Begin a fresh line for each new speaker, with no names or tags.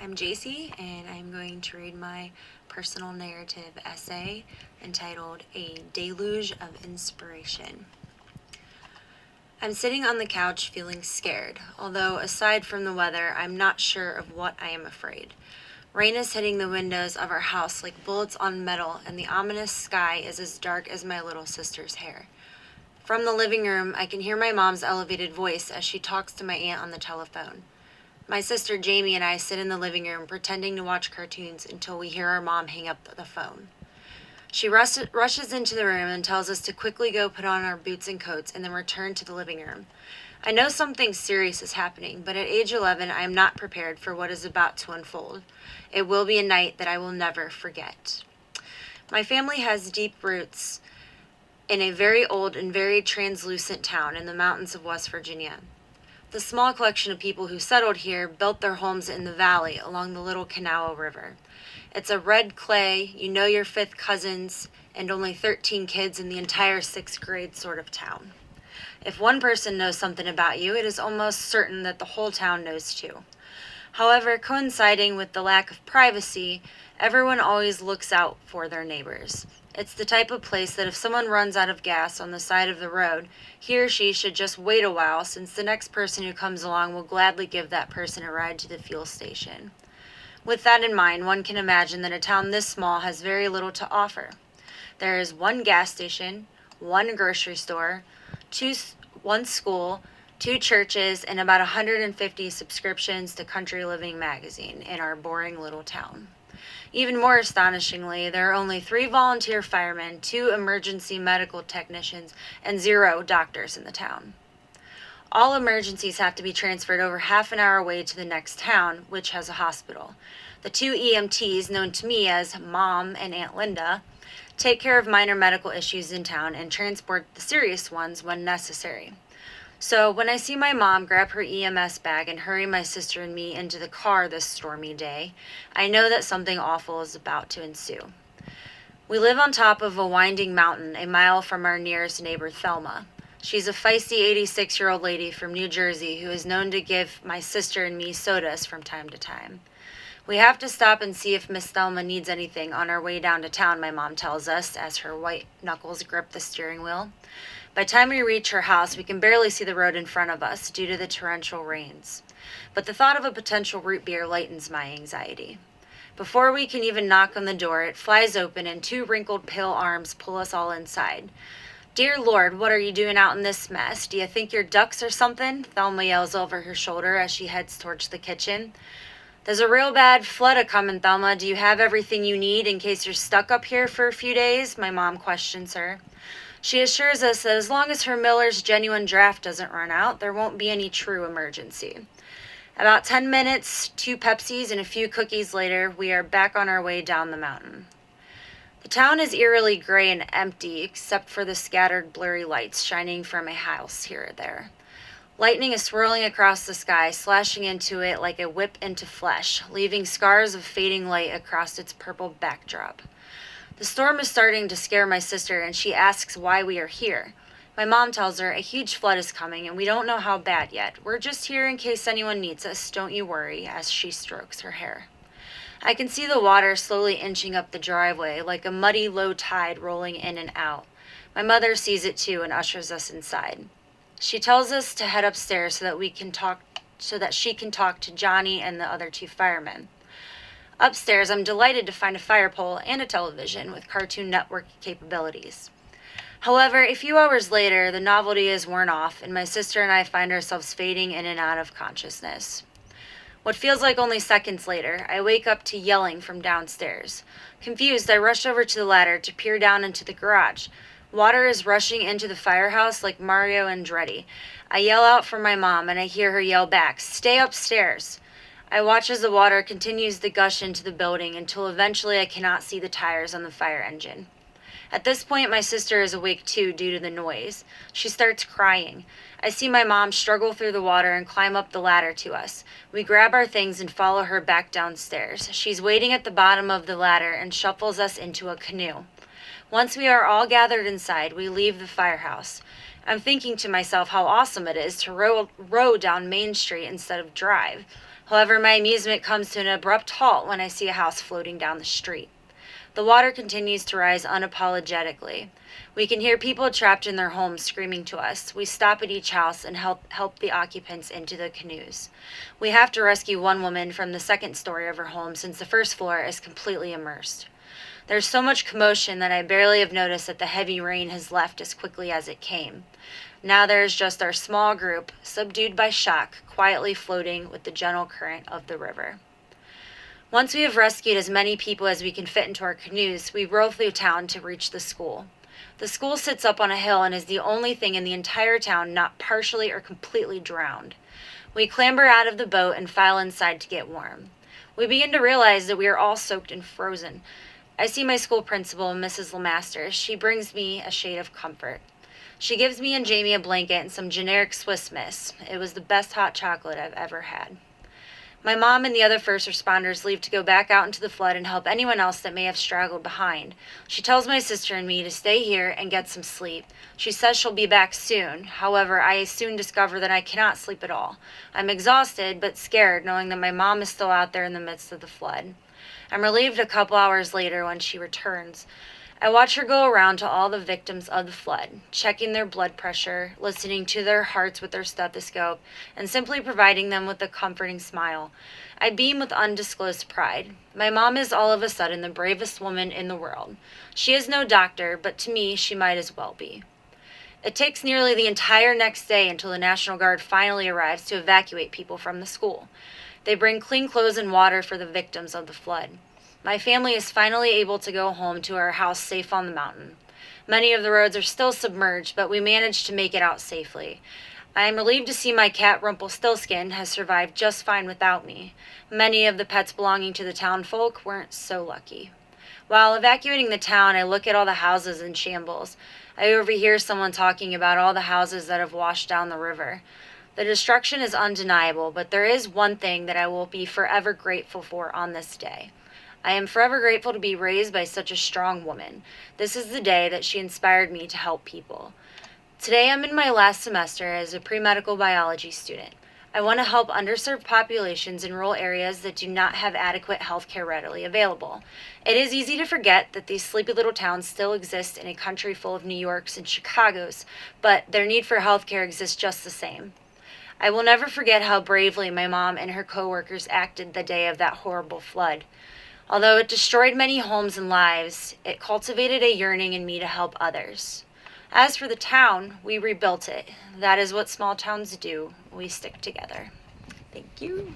I'm JC, and I'm going to read my personal narrative essay entitled A Deluge of Inspiration. I'm sitting on the couch feeling scared, although aside from the weather, I'm not sure of what I am afraid. Rain is hitting the windows of our house like bullets on metal, and the ominous sky is as dark as my little sister's hair. From the living room, I can hear my mom's elevated voice as she talks to my aunt on the telephone. My sister Jamie and I sit in the living room pretending to watch cartoons until we hear our mom hang up the phone. She rushes into the room and tells us to quickly go put on our boots and coats and then return to the living room. I know something serious is happening, but at age 11, I am not prepared for what is about to unfold. It will be a night that I will never forget. My family has deep roots in a very old and very translucent town in the mountains of West Virginia. The small collection of people who settled here built their homes in the valley along the Little Kanawha River. It's a red clay, you know your fifth cousins, and only 13 kids in the entire sixth grade sort of town. If one person knows something about you, it is almost certain that the whole town knows too. However, coinciding with the lack of privacy, everyone always looks out for their neighbors. It's the type of place that if someone runs out of gas on the side of the road, he or she should just wait a while, since the next person who comes along will gladly give that person a ride to the fuel station. With that in mind, one can imagine that a town this small has very little to offer. There is one gas station, one grocery store, one school, 2 churches, and about 150 subscriptions to Country Living magazine in our boring little town. Even more astonishingly, there are only 3 volunteer firemen, 2 emergency medical technicians, and 0 doctors in the town. All emergencies have to be transferred over half an hour away to the next town, which has a hospital. The 2 EMTs, known to me as Mom and Aunt Linda, take care of minor medical issues in town and transport the serious ones when necessary. So when I see my mom grab her EMS bag and hurry my sister and me into the car this stormy day, I know that something awful is about to ensue. We live on top of a winding mountain a mile from our nearest neighbor, Thelma. She's a feisty 86-year-old lady from New Jersey who is known to give my sister and me sodas from time to time. We have to stop and see if Miss Thelma needs anything on our way down to town, my mom tells us as her white knuckles grip the steering wheel. By the time we reach her house, we can barely see the road in front of us due to the torrential rains. But the thought of a potential root beer lightens my anxiety. Before we can even knock on the door, it flies open and 2 wrinkled, pale arms pull us all inside. "Dear Lord, what are you doing out in this mess? Do you think you're ducks or something?" Thelma yells over her shoulder as she heads towards the kitchen. "There's a real bad flood a-comin', Thelma. Do you have everything you need in case you're stuck up here for a few days?" my mom questions her. She assures us that as long as her Miller's Genuine Draft doesn't run out, there won't be any true emergency. About 10 minutes, 2 Pepsis, and a few cookies later, we are back on our way down the mountain. The town is eerily gray and empty, except for the scattered blurry lights shining from a house here or there. Lightning is swirling across the sky, slashing into it like a whip into flesh, leaving scars of fading light across its purple backdrop. The storm is starting to scare my sister, and she asks why we are here. My mom tells her a huge flood is coming, and we don't know how bad yet. We're just here in case anyone needs us, don't you worry, as she strokes her hair. I can see the water slowly inching up the driveway, like a muddy low tide rolling in and out. My mother sees it too and ushers us inside. She tells us to head upstairs so that she can talk to Johnny and the other 2 firemen. Upstairs, I'm delighted to find a fire pole and a television with Cartoon Network capabilities. However, a few hours later, the novelty is worn off, and my sister and I find ourselves fading in and out of consciousness. What feels like only seconds later, I wake up to yelling from downstairs. Confused, I rush over to the ladder to peer down into the garage. Water is rushing into the firehouse like Mario Andretti. I yell out for my mom, and I hear her yell back, "Stay upstairs." I watch as the water continues to gush into the building until eventually I cannot see the tires on the fire engine. At this point, my sister is awake too due to the noise. She starts crying. I see my mom struggle through the water and climb up the ladder to us. We grab our things and follow her back downstairs. She's waiting at the bottom of the ladder and shuffles us into a canoe. Once we are all gathered inside, we leave the firehouse. I'm thinking to myself how awesome it is to row down Main Street instead of drive. However, my amusement comes to an abrupt halt when I see a house floating down the street. The water continues to rise unapologetically. We can hear people trapped in their homes screaming to us. We stop at each house and help the occupants into the canoes. We have to rescue one woman from the second story of her home since the first floor is completely immersed. There's so much commotion that I barely have noticed that the heavy rain has left as quickly as it came. Now there is just our small group, subdued by shock, quietly floating with the gentle current of the river. Once we have rescued as many people as we can fit into our canoes, we row through town to reach the school. The school sits up on a hill and is the only thing in the entire town not partially or completely drowned. We clamber out of the boat and file inside to get warm. We begin to realize that we are all soaked and frozen. I see my school principal, Mrs. Lemaster. She brings me a shade of comfort. She gives me and Jamie a blanket and some generic Swiss Miss. It was the best hot chocolate I've ever had. My mom and the other first responders leave to go back out into the flood and help anyone else that may have straggled behind. She tells my sister and me to stay here and get some sleep. She says she'll be back soon. However, I soon discover that I cannot sleep at all. I'm exhausted but scared, knowing that my mom is still out there in the midst of the flood. I'm relieved a couple hours later when she returns. I watch her go around to all the victims of the flood, checking their blood pressure, listening to their hearts with their stethoscope, and simply providing them with a comforting smile. I beam with undisclosed pride. My mom is all of a sudden the bravest woman in the world. She is no doctor, but to me, she might as well be. It takes nearly the entire next day until the National Guard finally arrives to evacuate people from the school. They bring clean clothes and water for the victims of the flood. My family is finally able to go home to our house safe on the mountain. Many of the roads are still submerged, but we managed to make it out safely. I am relieved to see my cat Rumpelstiltskin has survived just fine without me. Many of the pets belonging to the town folk weren't so lucky. While evacuating the town, I look at all the houses in shambles. I overhear someone talking about all the houses that have washed down the river. The destruction is undeniable, but there is one thing that I will be forever grateful for on this day. I am forever grateful to be raised by such a strong woman. This is the day that she inspired me to help people. Today I'm in my last semester as a pre-medical biology student. I want to help underserved populations in rural areas that do not have adequate health care readily available. It is easy to forget that these sleepy little towns still exist in a country full of New Yorks and Chicagos, but their need for health care exists just the same. I will never forget how bravely my mom and her coworkers acted the day of that horrible flood. Although it destroyed many homes and lives, it cultivated a yearning in me to help others. As for the town, we rebuilt it. That is what small towns do. We stick together. Thank you.